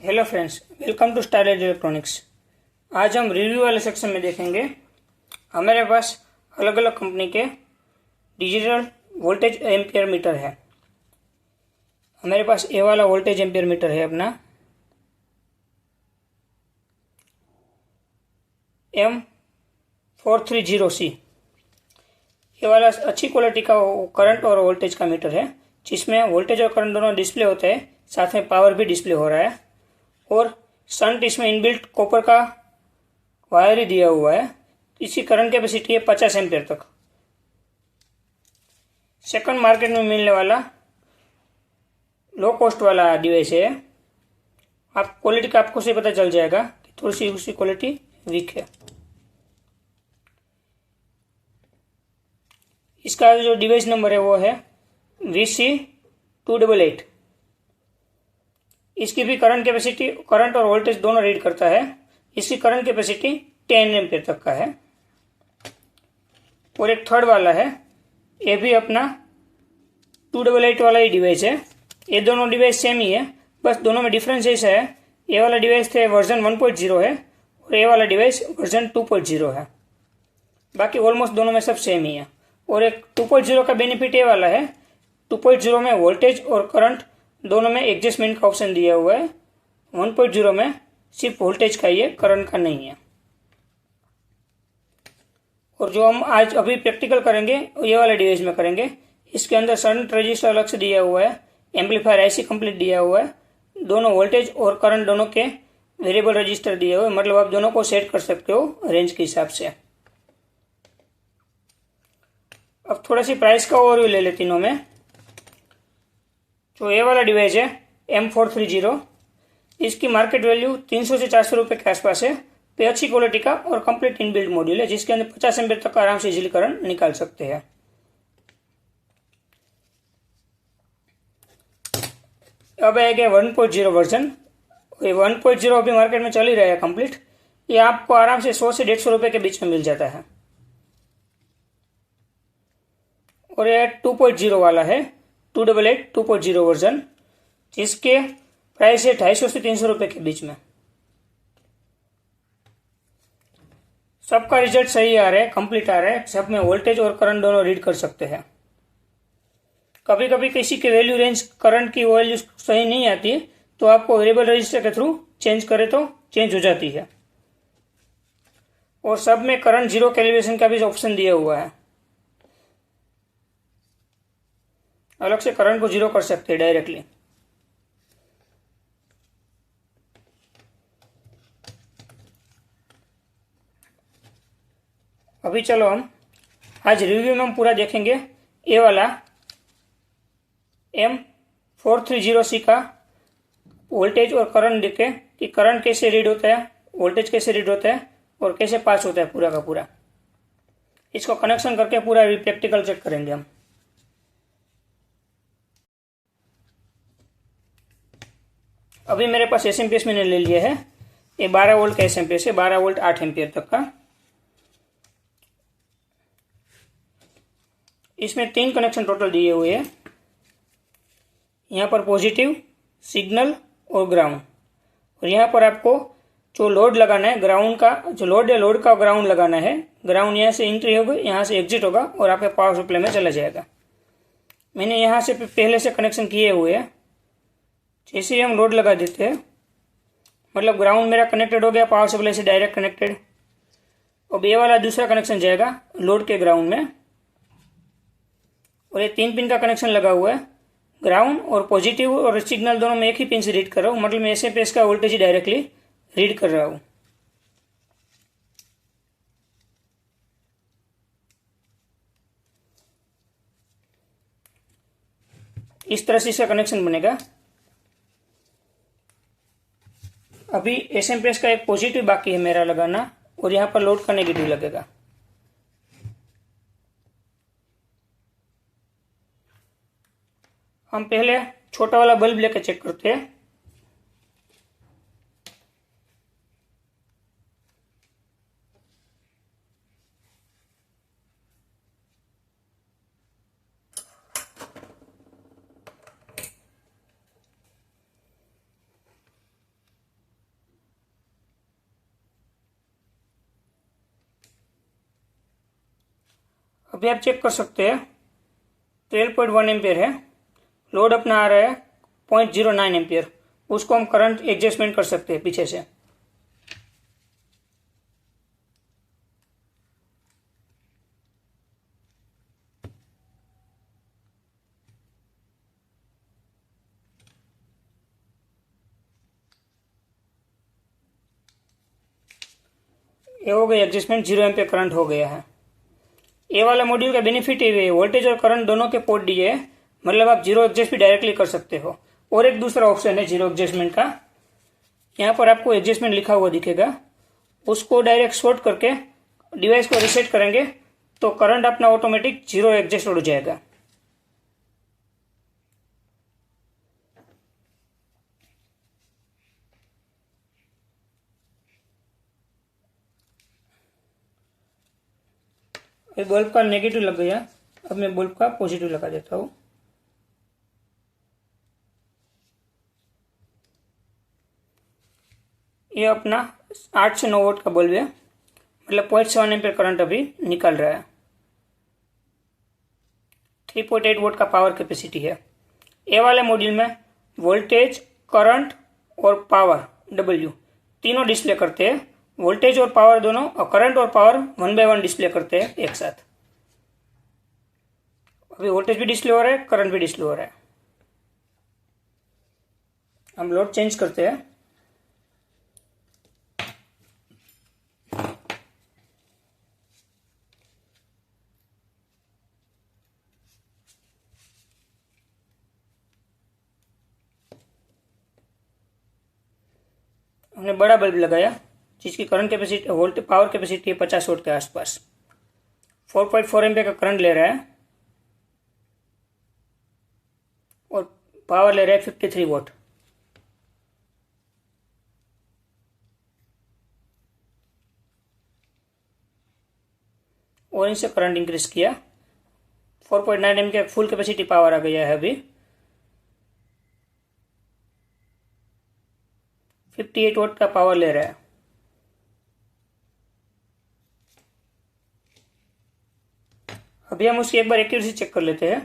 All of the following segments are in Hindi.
Hello friends, welcome to Starlight Electronics. आज हम रिव्यू वाले सेक्शन में देखेंगे। हमारे पास अलग अलग कंपनी के डिजिटल वोल्टेज एम्पियर मीटर है। हमारे पास ए वाला वोल्टेज एम्पियर मीटर है अपना M430C। ये वाला अच्छी क्वालिटी का करंट और वोल्टेज का मीटर है, जिसमें वोल्टेज और करंट दोनों डिस्प्ले होते हैं, साथ में पावर भी डिस्प्ले हो रहा है। और शंट इसमें इनबिल्ट कॉपर का वायर ही दिया हुआ है। इसकी करंट कैपेसिटी है 50 एम्पियर तक। सेकंड मार्केट में मिलने वाला लो कॉस्ट वाला डिवाइस है। आप क्वालिटी का आपको से पता चल जाएगा कि थोड़ी सी उसकी क्वालिटी वीक है। इसका जो डिवाइस नंबर है वो है VC288। इसकी भी करंट कैपेसिटी, करंट और वोल्टेज दोनों रीड करता है। इसकी करंट कैपेसिटी 10 एम्पियर तक का है। और एक थर्ड वाला है, ये भी अपना 288 वाला ही डिवाइस है। ये दोनों डिवाइस सेम ही है, बस दोनों में डिफरेंस ऐसा है, ये वाला डिवाइस थे वर्जन 1.0 है और ये वाला डिवाइस वर्जन 2.0 है। बाकी ऑलमोस्ट दोनों में सब सेम ही है। और एक 2.0 का बेनिफिट ये वाला है, 2.0 में वोल्टेज और करंट दोनों में एडजस्टमेंट का ऑप्शन दिया हुआ है। 1.0 में सिर्फ वोल्टेज का ही है, करंट का नहीं है। और जो हम आज अभी प्रैक्टिकल करेंगे ये वाले डिवाइस में करेंगे। इसके अंदर शंट रजिस्टर अलग से दिया हुआ है, एम्पलीफायर आईसी कंप्लीट दिया हुआ है, दोनों वोल्टेज और करंट दोनों के वेरिएबल रजिस्टर दिए हुए, मतलब आप दोनों को सेट कर सकते हो रेंज के हिसाब से। अब थोड़ा सी प्राइस का ओवरव्यू ले ले तीनों में। जो ये वाला डिवाइस है M430, इसकी मार्केट वैल्यू 300 से 400 रुपये के आसपास है। पे अच्छी क्वालिटी का और कंप्लीट इनबिल्ट मॉड्यूल है, जिसके अंदर 50 एम्पियर तक आराम से इजीली करंट निकाल सकते हैं। अब आएगा 1.0 वर्जन। 1.0 अभी मार्केट में चल ही रहा है कंप्लीट। ये आपको आराम से 100 से 150 रुपये के बीच में मिल जाता है। और ये 2.0 वाला है, 288 2.0 वर्जन, जिसके प्राइस है 250 से 300 रुपये के बीच में। सबका रिजल्ट सही आ रहा है, कंप्लीट आ रहा है, सब में वोल्टेज और करंट दोनों रीड कर सकते हैं। कभी कभी किसी के वैल्यू रेंज करंट की वैल्यू सही नहीं आती, तो आपको वेरिएबल रजिस्टर के थ्रू चेंज करे तो चेंज हो जाती है। और सब में करंट जीरो कैलिब्रेशन का भी ऑप्शन दिया हुआ है, अलग से करंट को जीरो कर सकते हैं डायरेक्टली। अभी चलो हम आज रिव्यू में हम पूरा देखेंगे ये वाला M430C का वोल्टेज और करंट देखे कि करंट कैसे रीड होता है, वोल्टेज कैसे रीड होता है और कैसे पास होता है पूरा का पूरा। इसको कनेक्शन करके पूरा प्रैक्टिकल चेक करेंगे हम। अभी मेरे पास एसएमपीएस मैंने ले लिया है। ये 12 वोल्ट का एसएमपीएस है, 12 वोल्ट 8 एम्पियर तक का। इसमें 3 कनेक्शन टोटल दिए हुए हैं। यहाँ पर पॉजिटिव, सिग्नल और ग्राउंड। और यहाँ पर आपको जो लोड लगाना है, ग्राउंड का जो लोड है, लोड का ग्राउंड लगाना है। ग्राउंड यहाँ से एंट्री होगी, यहाँ से एग्जिट होगा और आपके पावर सप्लाई में चला जाएगा। मैंने यहाँ से पहले से कनेक्शन किए हुए हैं। जैसे ही हम लोड लगा देते हैं, मतलब ग्राउंड मेरा कनेक्टेड हो गया पावर सप्लाई से डायरेक्ट कनेक्टेड। अब ये वाला दूसरा कनेक्शन जाएगा लोड के ग्राउंड में। और ये 3 पिन का कनेक्शन लगा हुआ है। ग्राउंड और पॉजिटिव और सिग्नल दोनों में एक ही पिन से रीड कर रहा हूँ, मतलब मैं एसएमपीएस का वोल्टेज ही डायरेक्टली रीड कर रहा हूँ। इस तरह से इसका कनेक्शन बनेगा। अभी एसएमपीएस का एक पॉजिटिव बाकी है मेरा लगाना, और यहाँ पर लोड का नेगेटिव लगेगा। हम पहले छोटा वाला बल्ब लेकर चेक करते हैं। अभी आप चेक कर सकते हैं 12.1 एम्पियर है, लोड अपना आ रहा है 0.09 एम्पियर। उसको हम करंट एडजस्टमेंट कर सकते हैं पीछे से। ये हो गई एडजस्टमेंट, 0 एम्पियर करंट हो गया है। ये वाला मॉड्यूल का बेनिफिट ये है, वोल्टेज और करंट दोनों के पोर्ट दिए है, मतलब आप जीरो एडजस्ट भी डायरेक्टली कर सकते हो। और एक दूसरा ऑप्शन है जीरो एडजस्टमेंट का, यहाँ पर आपको एडजस्टमेंट लिखा हुआ दिखेगा, उसको डायरेक्ट शॉर्ट करके डिवाइस को रीसेट करेंगे तो करंट अपना ऑटोमेटिक जीरो एडजस्ट हो जाएगा। बल्ब का नेगेटिव लग गया, अब मैं बल्ब का पॉजिटिव लगा देता हूँ। ये अपना 8 से 9 वोल्ट का बल्ब है, मतलब 0.7 एम्पियर करंट अभी निकल रहा है। 3.8 वोल्ट का पावर कैपेसिटी है। ये वाले मॉड्यूल में वोल्टेज, करंट और पावर W तीनों डिस्प्ले करते हैं। वोल्टेज और पावर दोनों, और करंट और पावर 1 बाय 1 डिस्प्ले करते हैं एक साथ। अभी वोल्टेज भी डिस्प्ले हो रहा है, करंट भी डिस्प्ले हो रहा है। हम लोड चेंज करते हैं। हमने बड़ा बल्ब लगाया जिसकी current capacity, voltage power capacity है 50 वोल्ट के आसपास। 4.4 एम्पियर का करंट ले रहा है और पावर ले रहा है 53 वोल्ट। और इनसे करंट इंक्रीज किया, 4.9 एम्पियर फुल कैपेसिटी पावर आ गया है अभी। 58 वोल्ट का पावर ले रहा है। अभी हम उसकी एक बार एक्यूरेसी चेक कर लेते हैं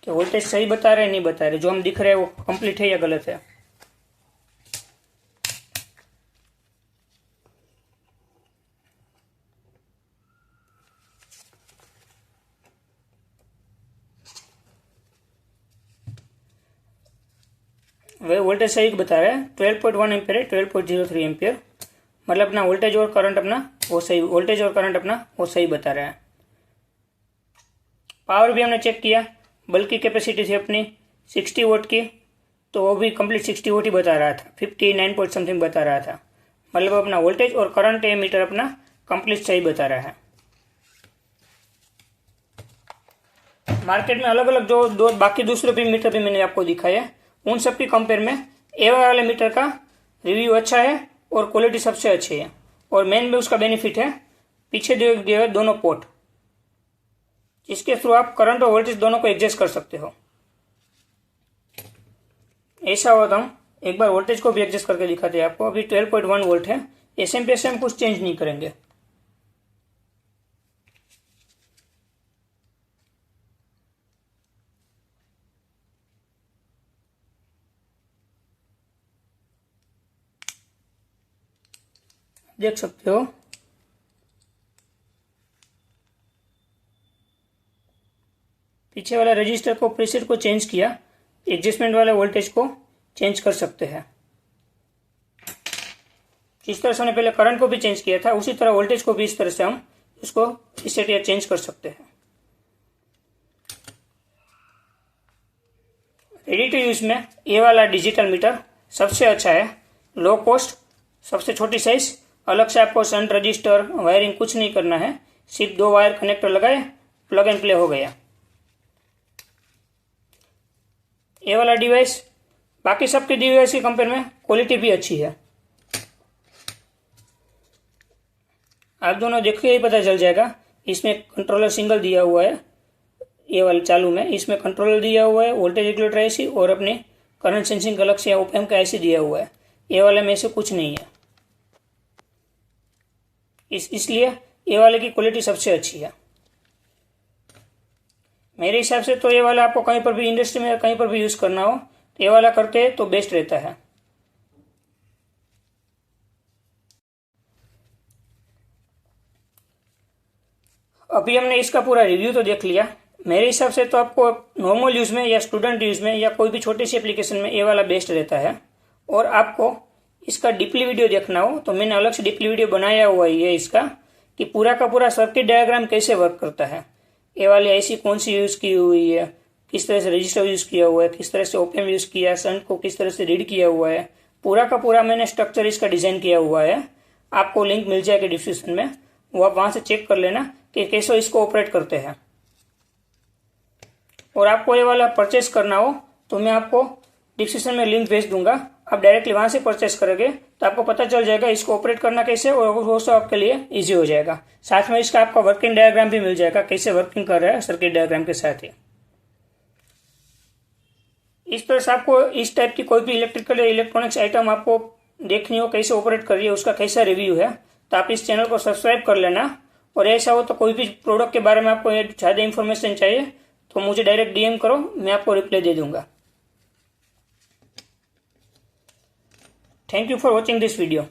कि वोल्टेज सही बता रहे हैं नहीं बता रहे, जो हम दिख रहे हैं वो कंप्लीट है या गलत है। वह वोल्टेज सही बता रहा है, 12.1 एम्पियर है, 12.03 एम्पियर, मतलब अपना वोल्टेज और करंट अपना वो सही, वोल्टेज और करंट अपना वो सही बता रहा है। पावर भी हमने चेक किया, बल्ब की कैपेसिटी थी अपनी 60 वोट की, तो वो भी कंप्लीट 60 वोट ही बता रहा था, 59 पॉइंट समथिंग बता रहा था, मतलब अपना वोल्टेज और करंट मीटर अपना कंप्लीट सही बता रहा है। मार्केट में अलग अलग जो दो बाकी दूसरे भी मीटर भी मैंने आपको दिखाया है, उन सब की कंपेयर में ए वाले मीटर का रिव्यू अच्छा है और क्वालिटी सबसे अच्छी है। और मेन में उसका बेनिफिट है पीछे दिए हुए दोनों पोर्ट, इसके थ्रू आप करंट और वोल्टेज दोनों को एडजस्ट कर सकते हो। ऐसा हो तो हम एक बार वोल्टेज को भी एडजस्ट करके दिखाते हैं आपको। अभी 12.1 वोल्ट है, एसएम पे हम कुछ चेंज नहीं करेंगे। देख सकते हो पीछे वाला रजिस्टर को प्रीसेट को चेंज किया, एडजस्टमेंट वाले वोल्टेज को चेंज कर सकते हैं। जिस तरह से हमने पहले करंट को भी चेंज किया था, उसी तरह वोल्टेज को भी इस तरह से हम इसको रीसेट या चेंज कर सकते हैं। रेडी टू यूज में ये वाला डिजिटल मीटर सबसे अच्छा है, लो कॉस्ट, सबसे छोटी साइज, अलग से आपको शंट रजिस्टर वायरिंग कुछ नहीं करना है, सिर्फ 2 वायर कनेक्टर लगाए, प्लग एंड प्ले हो गया। ये वाला डिवाइस बाकी सबके डिवाइस के कंपेयर में क्वालिटी भी अच्छी है। आप दोनों देखिए ही पता चल जाएगा, इसमें कंट्रोलर सिंगल दिया हुआ है, ये वाले चालू में इसमें कंट्रोलर दिया हुआ है, वोल्टेज रेगुलेटर आईसी और अपने करंट सेंसिंग अलग से ओपन का आईसी दिया हुआ है। ये वाले में से कुछ नहीं है, इसलिए ये वाले की क्वालिटी सबसे अच्छी है। मेरे हिसाब से तो ये वाला आपको कहीं पर भी इंडस्ट्री में कहीं पर भी यूज़ करना हो तो ये वाला करते तो बेस्ट रहता है। अभी हमने इसका पूरा रिव्यू तो देख लिया। मेरे हिसाब से तो आपको नॉर्मल यूज़ में या स्टूडेंट यूज़ में या कोई भी छोटी सी एप्लीकेशन में ये वाला बेस्ट रहता है। और आपको इसका डीपली वीडियो देखना हो तो मैंने अलग से डीपली वीडियो बनाया हुआ है इसका, कि पूरा का पूरा सर्किट डायग्राम कैसे वर्क करता है, ये वाली ऐसी कौन सी यूज़ की हुई है, किस तरह से रजिस्टर यूज़ किया हुआ है, किस तरह से ओपएम यूज़ किया है, शंट को किस तरह से रीड किया हुआ है, पूरा का पूरा मैंने स्ट्रक्चर इसका डिज़ाइन किया हुआ है। आपको लिंक मिल जाएगा डिस्क्रिप्शन में, वो आप वहाँ से चेक कर लेना कि कैसे इसको ऑपरेट करते हैं। और आपको ये वाला परचेस करना हो तो मैं आपको डिस्क्रिप्शन में लिंक भेज दूंगा, आप डायरेक्टली वहाँ से परचेस करोगे तो आपको पता चल जाएगा इसको ऑपरेट करना कैसे, और वो सब आपके लिए ईजी हो जाएगा। साथ में इसका आपका वर्किंग डायग्राम भी मिल जाएगा, कैसे वर्किंग कर रहा है सर्किट डायग्राम के साथ ही। इस तरह से आपको इस टाइप की कोई भी इलेक्ट्रिकल या इलेक्ट्रॉनिक्स आइटम आपको देखनी हो कैसे ऑपरेट कर रही है, उसका कैसा रिव्यू है, तो आप इस चैनल को सब्सक्राइब कर लेना। और ऐसा हो तो कोई भी प्रोडक्ट के बारे में आपको ज़्यादा इन्फॉर्मेशन चाहिए तो मुझे डायरेक्ट DM करो, मैं आपको रिप्लाई दे दूंगा। Thank you for watching this video.